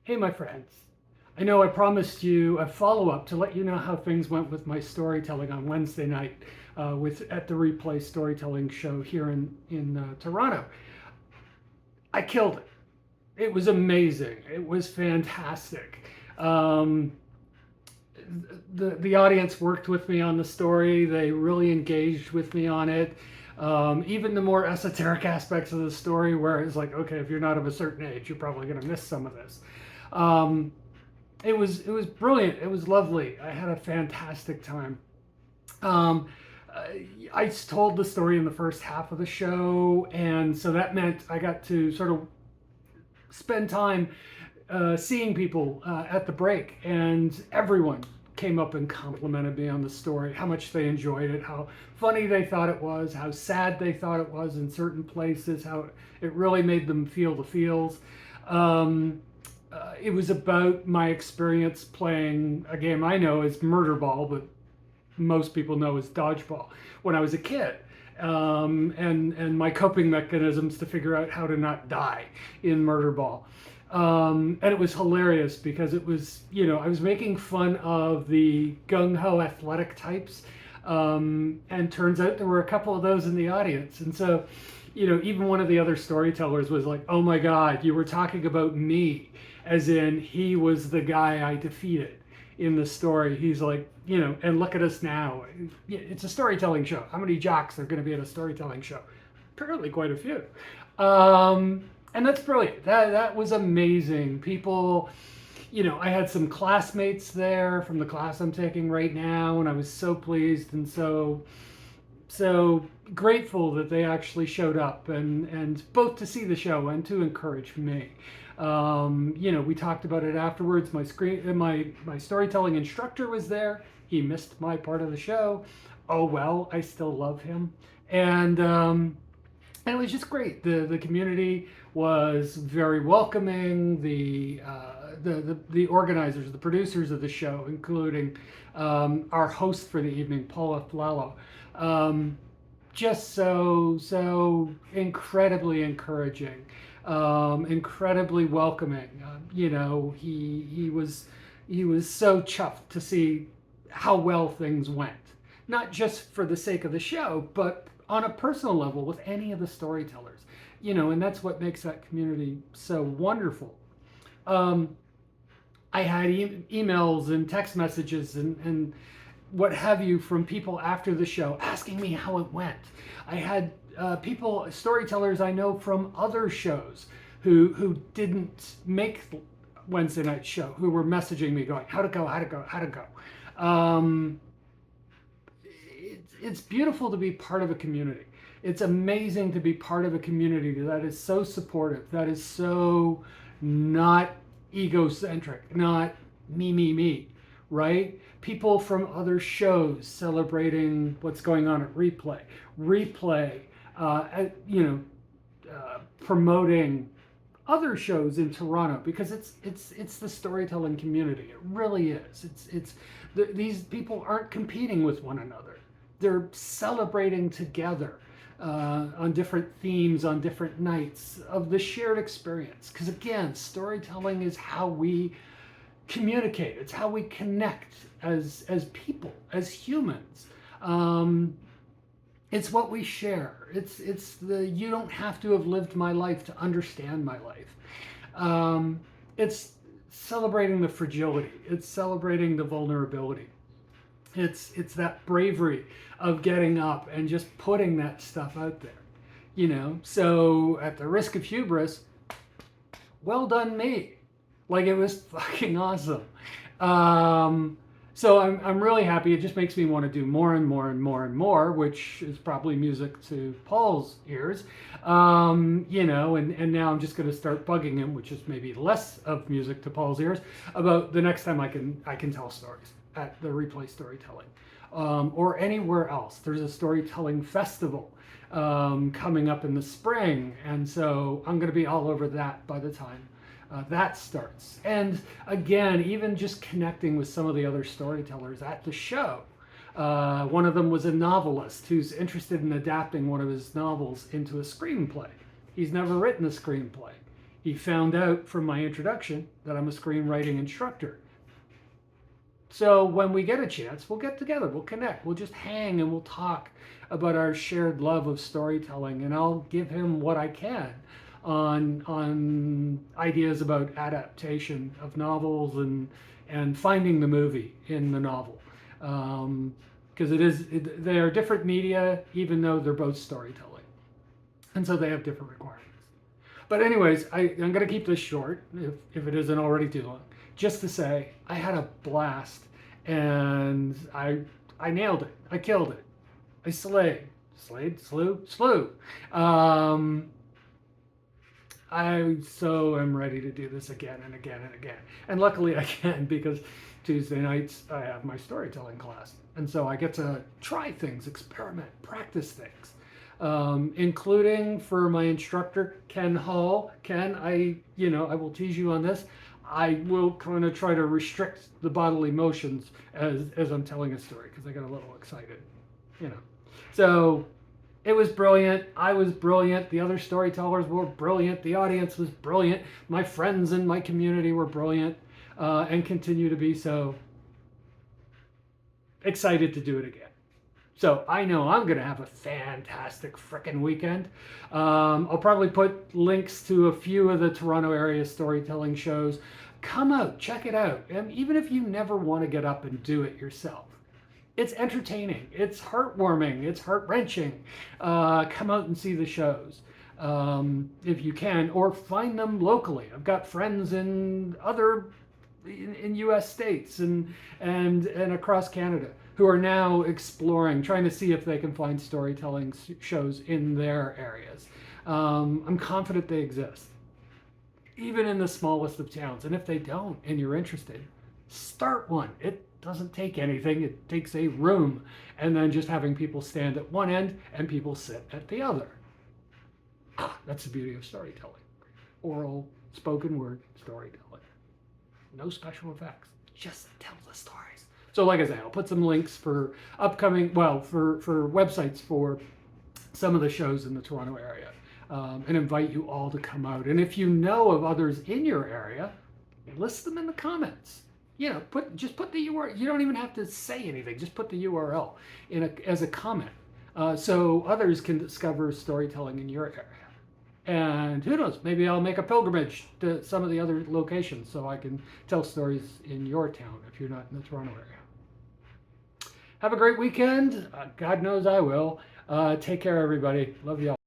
Hey, my friends. I know I promised you a follow-up to let you know how things went with my storytelling on Wednesday night at the Replay Storytelling Show here in Toronto. I killed it. It was amazing. It was fantastic. Um, the audience worked with me on the story. They really engaged with me on it. Even the more esoteric aspects of the story, where it's like, okay, if you're not of a certain age, you're probably going to miss some of this. Um, it was brilliant. It was lovely. I had a fantastic time. Um, I told the story in the first half of the show, and so that meant I got to sort of spend time seeing people at the break, and everyone came up and complimented me on the story, how much they enjoyed it, how funny they thought it was, how sad they thought it was in certain places, how it really made them feel the feels. It was about my experience playing a game I know as murder ball, but most people know as dodgeball when I was a kid. And my coping mechanisms to figure out how to not die in murder ball. And it was hilarious because it was, I was making fun of the gung-ho athletic types. And turns out there were a couple of those in the audience. And so, even one of the other storytellers was like, oh my God, you were talking about me, as in he was the guy I defeated in the story. He's like, and look at us now. It's a storytelling show. How many jocks are going to be at a storytelling show? Apparently quite a few. And that's brilliant. That was amazing. People, I had some classmates there from the class I'm taking right now, and I was so pleased and so grateful that they actually showed up and both to see the show and to encourage me. We talked about it afterwards. My storytelling instructor was there. He missed my part of the show. Oh well, I still love him, and it was just great. The community was very welcoming. The organizers, the producers of the show, including our host for the evening, Paula Flalo, just so incredibly encouraging, incredibly welcoming. He was so chuffed to see how well things went, not just for the sake of the show, but on a personal level with any of the storytellers. And that's what makes that community so wonderful. I had emails and text messages and what have you from people after the show asking me how it went. I had storytellers I know from other shows who didn't make Wednesday night show, who were messaging me going, how'd it go, how'd it go, how'd it go. It's beautiful to be part of a community. It's amazing to be part of a community that is so supportive, that is so not egocentric, not me, right? People from other shows celebrating what's going on at Replay, promoting other shows in Toronto, because it's the storytelling community. It really is. These people aren't competing with one another. They're celebrating together on different themes, on different nights of the shared experience. Because again, storytelling is how we communicate. It's how we connect as people, as humans. It's what we share. It's the you don't have to have lived my life to understand my life. It's celebrating the fragility. It's celebrating the vulnerability. It's that bravery of getting up and just putting that stuff out there. So at the risk of hubris, well done me. Like, it was fucking awesome. So I'm really happy. It just makes me want to do more and more and more and more, which is probably music to Paul's ears. And now I'm just going to start bugging him, which is maybe less of music to Paul's ears, about the next time I can tell stories at the Replay Storytelling, or anywhere else. There's a storytelling festival coming up in the spring, and so I'm going to be all over that by the time that starts. And again, even just connecting with some of the other storytellers at the show. One of them was a novelist who's interested in adapting one of his novels into a screenplay. He's never written a screenplay. He found out from my introduction that I'm a screenwriting instructor. So when we get a chance, we'll get together, we'll connect, we'll just hang and we'll talk about our shared love of storytelling, and I'll give him what I can on ideas about adaptation of novels and finding the movie in the novel. Because they are different media, even though they're both storytelling, and so they have different requirements. But anyways, I'm going to keep this short, if it isn't already too long, just to say I had a blast, and I nailed it. I killed it. I slew. I so am ready to do this again and again and again. And luckily I can, because Tuesday nights I have my storytelling class. And so I get to try things, experiment, practice things. Including for my instructor, Ken Hall. Ken, I will tease you on this. I will kind of try to restrict the bodily motions as I'm telling a story, because I get a little excited, So it was brilliant. I was brilliant. The other storytellers were brilliant. The audience was brilliant. My friends in my community were brilliant, and continue to be so. Excited to do it again. So I know I'm going to have a fantastic frickin' weekend. I'll probably put links to a few of the Toronto area storytelling shows. Come out, check it out. And even if you never want to get up and do it yourself, it's entertaining, it's heartwarming, it's heart-wrenching. Come out and see the shows if you can, or find them locally. I've got friends in U.S. states and across Canada who are now exploring, trying to see if they can find storytelling shows in their areas. I'm confident they exist, even in the smallest of towns. And if they don't, and you're interested, start one. It doesn't take anything. It takes a room, and then just having people stand at one end and people sit at the other. That's the beauty of storytelling. Oral, spoken word storytelling. No special effects. Just tell the stories. So like I said, I'll put some links for upcoming, for websites for some of the shows in the Toronto area, and invite you all to come out. And if you know of others in your area, list them in the comments. Just put the URL. You don't even have to say anything. Just put the URL as a comment, so others can discover storytelling in your area. And who knows, maybe I'll make a pilgrimage to some of the other locations so I can tell stories in your town if you're not in the Toronto area. Have a great weekend. God knows I will. Take care, everybody. Love y'all.